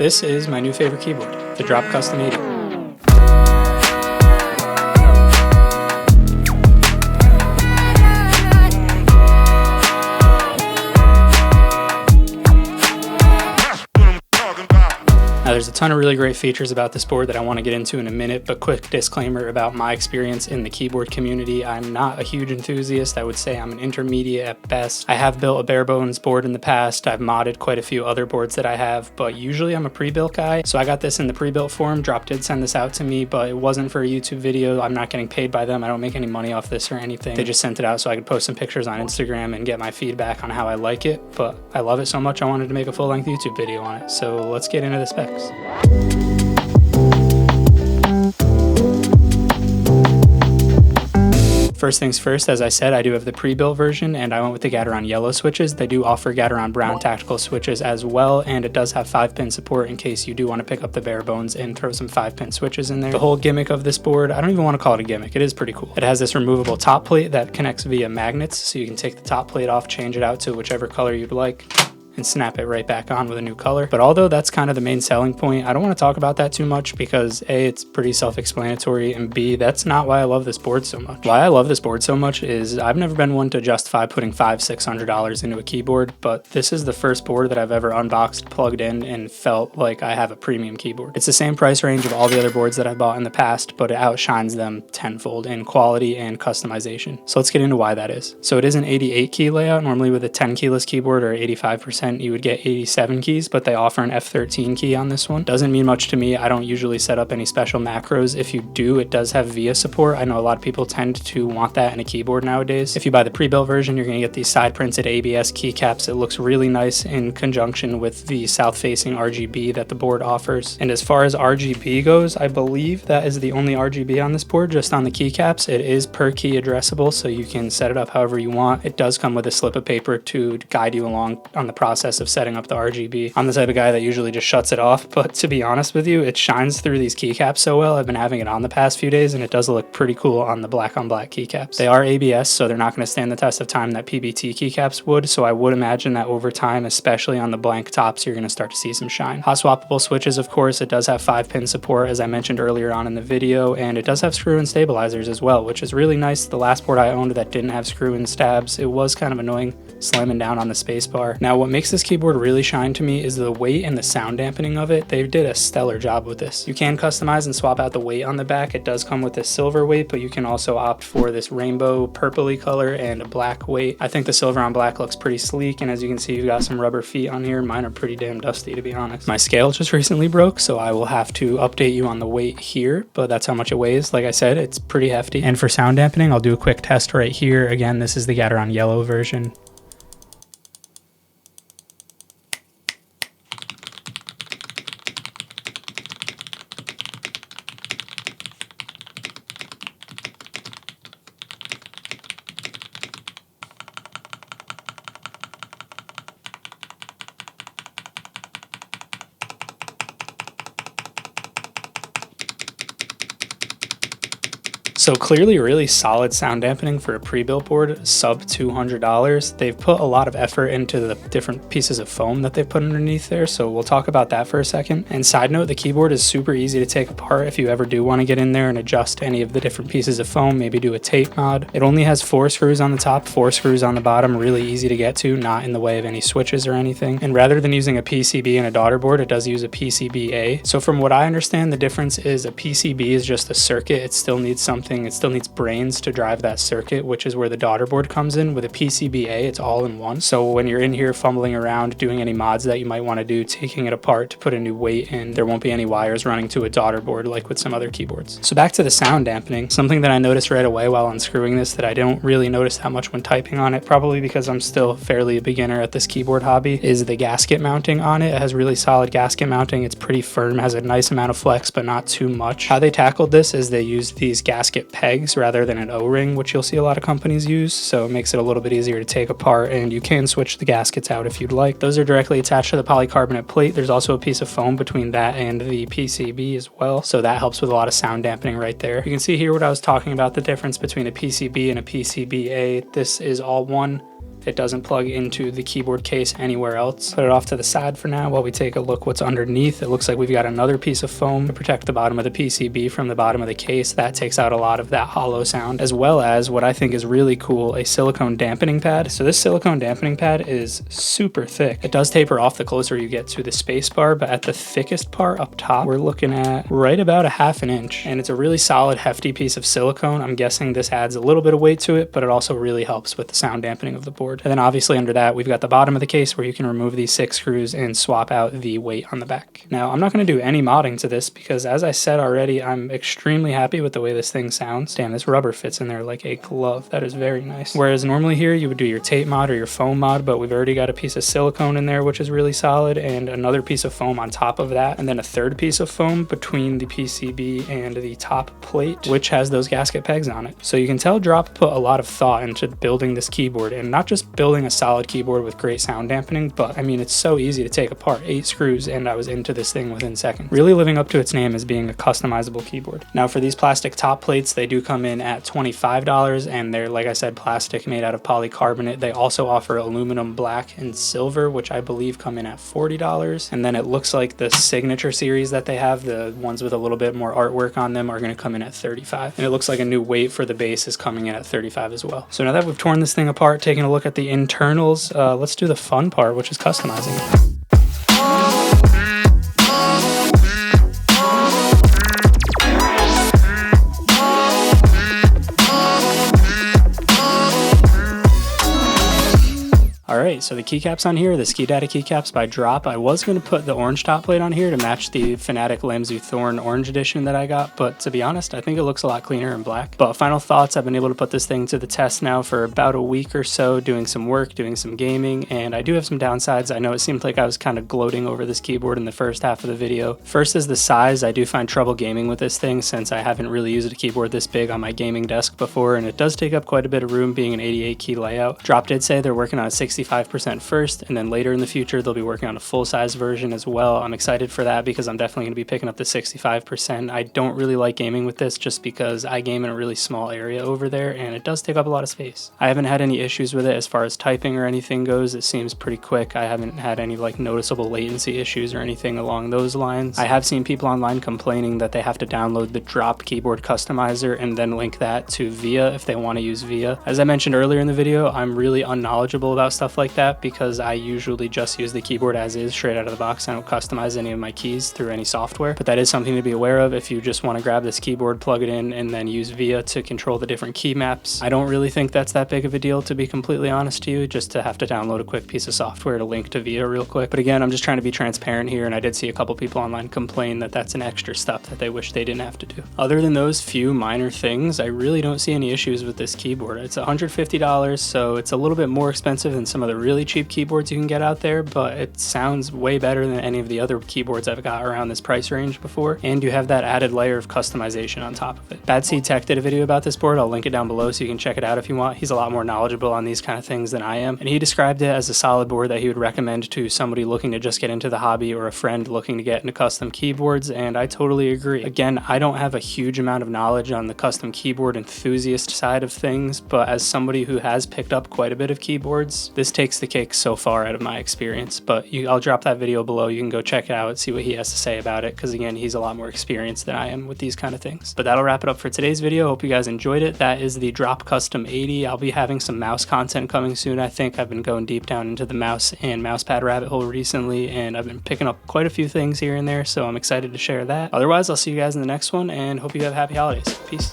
This is my new favorite keyboard, the Drop Custom 80. Now there's a ton of really great features about this board that I want to get into in a minute, but quick disclaimer about my experience in the keyboard community. I'm not a huge enthusiast. I would say I'm an intermediate at best. I have built a bare bones board in the past. I've modded quite a few other boards that I have, but usually I'm a pre-built guy. So I got this in the pre-built form. Drop did send this out to me, but it wasn't for a YouTube video. I'm not getting paid by them. I don't make any money off this or anything. They just sent it out so I could post some pictures on Instagram and get my feedback on how I like it, but I love it so much I wanted to make a full-length YouTube video on it. So let's get into the specs. First things first, as I said, I do have the pre-built version and I went with the Gateron yellow switches. They do offer Gateron brown tactical switches as well, and it does have 5-pin support in case you do want to pick up the bare bones and throw some 5-pin switches in there. The whole gimmick of this board, I don't even want to call it a gimmick, it is pretty cool. It has this removable top plate that connects via magnets, so you can take the top plate off, change it out to whichever color you'd like, and snap it right back on with a new color. But although that's kind of the main selling point, I don't want to talk about that too much because A, it's pretty self-explanatory, and B, that's not why I love this board so much. Why I love this board so much is I've never been one to justify putting $500-$600 into a keyboard, but this is the first board that I've ever unboxed, plugged in, and felt like I have a premium keyboard. It's the same price range of all the other boards that I bought in the past, but it outshines them tenfold in quality and customization. So let's get into why that is. So it is an 88 key layout. Normally with a 10 keyless keyboard or 85%, you would get 87 keys, but they offer an F13 key on this one. Doesn't mean much to me. I don't usually set up any special macros. If you do, it does have VIA support. I know a lot of people tend to want that in a keyboard nowadays. If you buy the pre-built version, you're going to get these side printed ABS keycaps. It looks really nice in conjunction with the south-facing RGB that the board offers. And as far as RGB goes, I believe that is the only RGB on this board, just on the keycaps. It is per key addressable, so you can set it up however you want. It does come with a slip of paper to guide you along on the process of setting up the RGB. I'm the type of guy that usually just shuts it off, but to be honest with you, it shines through these keycaps so well. I've been having it on the past few days and it does look pretty cool on the black on black keycaps. They are ABS, so they're not going to stand the test of time that PBT keycaps would, so I would imagine that over time, especially on the blank tops, you're going to start to see some shine. Hot swappable switches, of course. It does have 5-pin support, as I mentioned earlier on in the video, and it does have screw-in stabilizers as well, which is really nice. The last board I owned that didn't have screw-in stabs, it was kind of annoying slamming down on the spacebar. Now, what makes this keyboard really shine to me is the weight and the sound dampening of it. They did a stellar job with this. You can customize and swap out the weight on the back. It does come with this silver weight, but you can also opt for this rainbow purpley color and a black weight. I think the silver on black looks pretty sleek, and as you can see, you've got some rubber feet on here. Mine are pretty damn dusty, to be honest. My scale just recently broke, so I will have to update you on the weight here, but that's how much it weighs. Like I said, it's pretty hefty. And for sound dampening, I'll do a quick test right here. Again, this is the Gateron yellow version. So clearly really solid sound dampening for a pre-built board, sub $200. They've put a lot of effort into the different pieces of foam that they've put underneath there, so we'll talk about that for a second. And side note, the keyboard is super easy to take apart if you ever do want to get in there and adjust any of the different pieces of foam, maybe do a tape mod. It only has 4 screws on the top, 4 screws on the bottom, really easy to get to, not in the way of any switches or anything. And rather than using a PCB and a daughter board, it does use a PCBA. So from what I understand, the difference is a PCB is just a circuit. It still needs something. It still needs brains to drive that circuit, which is where the daughter board comes in. With a PCBA, it's all in one. So when you're in here fumbling around, doing any mods that you might want to do, taking it apart to put a new weight in, there won't be any wires running to a daughter board like with some other keyboards. So back to the sound dampening, something that I noticed right away while unscrewing this that I don't really notice that much when typing on it, probably because I'm still fairly a beginner at this keyboard hobby, is the gasket mounting on it. It has really solid gasket mounting. It's pretty firm, has a nice amount of flex, but not too much. How they tackled this is they used these gasket pegs rather than an O-ring, which you'll see a lot of companies use, so it makes it a little bit easier to take apart, and you can switch the gaskets out if you'd like. Those are directly attached to the polycarbonate plate. There's also a piece of foam between that and the PCB as well, so that helps with a lot of sound dampening right there. You can see here what I was talking about, the difference between a PCB and a PCBA. This is all one It doesn't plug into the keyboard case anywhere else. Put it off to the side for now while we take a look what's underneath. It looks like we've got another piece of foam to protect the bottom of the PCB from the bottom of the case. That takes out a lot of that hollow sound, as well as what I think is really cool, a silicone dampening pad. So this silicone dampening pad is super thick. It does taper off the closer you get to the space bar, but at the thickest part up top, we're looking at right about a ½ inch. And it's a really solid, hefty piece of silicone. I'm guessing this adds a little bit of weight to it, but it also really helps with the sound dampening of the board. And then obviously under that, we've got the bottom of the case where you can remove these 6 screws and swap out the weight on the back. Now, I'm not going to do any modding to this because, as I said already, I'm extremely happy with the way this thing sounds. Damn, this rubber fits in there like a glove. That is very nice. Whereas normally here, you would do your tape mod or your foam mod, but we've already got a piece of silicone in there, which is really solid, and another piece of foam on top of that, and then a third piece of foam between the PCB and the top plate, which has those gasket pegs on it. So you can tell Drop put a lot of thought into building this keyboard, and not just building a solid keyboard with great sound dampening, but I mean, it's so easy to take apart. 8 screws and I was into this thing within seconds. Really living up to its name as being a customizable keyboard. Now for these plastic top plates, they do come in at $25, and they're, like I said, plastic made out of polycarbonate. They also offer aluminum, black, and silver, which I believe come in at $40. And then it looks like the signature series that they have, the ones with a little bit more artwork on them, are going to come in at $35. And it looks like a new weight for the base is coming in at $35 as well. So now that we've torn this thing apart, taking a look at the internals, let's do the fun part, which is customizing it. Alright, so the keycaps on here, the Ski Data keycaps by Drop. I was going to put the orange top plate on here to match the Fanatic Lamzu Thorn Orange Edition that I got, but to be honest, I think it looks a lot cleaner in black. But final thoughts, I've been able to put this thing to the test now for about a week or so, doing some work, doing some gaming, and I do have some downsides. I know it seemed like I was kind of gloating over this keyboard in the first half of the video. First is the size. I do find trouble gaming with this thing since I haven't really used a keyboard this big on my gaming desk before, and it does take up quite a bit of room being an 88 key layout. Drop did say they're working on a 65% first, and then later in the future they'll be working on a full-size version as well. I'm excited for that because I'm definitely going to be picking up the 65%. I don't really like gaming with this just because I game in a really small area over there, and it does take up a lot of space. I haven't had any issues with it as far as typing or anything goes. It seems pretty quick. I haven't had any like noticeable latency issues or anything along those lines. I have seen people online complaining that they have to download the Drop keyboard customizer and then link that to VIA if they want to use VIA. As I mentioned earlier in the video, I'm really unknowledgeable about stuff like that because I usually just use the keyboard as is straight out of the box. I don't customize any of my keys through any software, but that is something to be aware of if you just want to grab this keyboard, plug it in, and then use VIA to control the different key maps. I don't really think that's that big of a deal, to be completely honest to you, just to have to download a quick piece of software to link to VIA real quick. But again, I'm just trying to be transparent here, and I did see a couple people online complain that that's an extra step that they wish they didn't have to do. Other than those few minor things, I really don't see any issues with this keyboard. It's $150, so it's a little bit more expensive than some of the really cheap keyboards you can get out there, but it sounds way better than any of the other keyboards I've got around this price range before, and you have that added layer of customization on top of it. Bad Seed Tech did a video about this board. I'll link it down below so you can check it out if you want. He's a lot more knowledgeable on these kind of things than I am, and he described it as a solid board that he would recommend to somebody looking to just get into the hobby or a friend looking to get into custom keyboards, and I totally agree. Again, I don't have a huge amount of knowledge on the custom keyboard enthusiast side of things, but as somebody who has picked up quite a bit of keyboards, this takes the cake so far out of my experience. But I'll drop that video below. You can go check it out, see what he has to say about it, because again, he's a lot more experienced than I am with these kind of things. But that'll wrap it up for today's video. Hope you guys enjoyed it. That is the Drop Custom 80. I'll be having some mouse content coming soon. I think I've been going deep down into the mouse and mousepad rabbit hole recently, and I've been picking up quite a few things here and there, so I'm excited to share that. Otherwise, I'll see you guys in the next one, and hope you have happy holidays. Peace.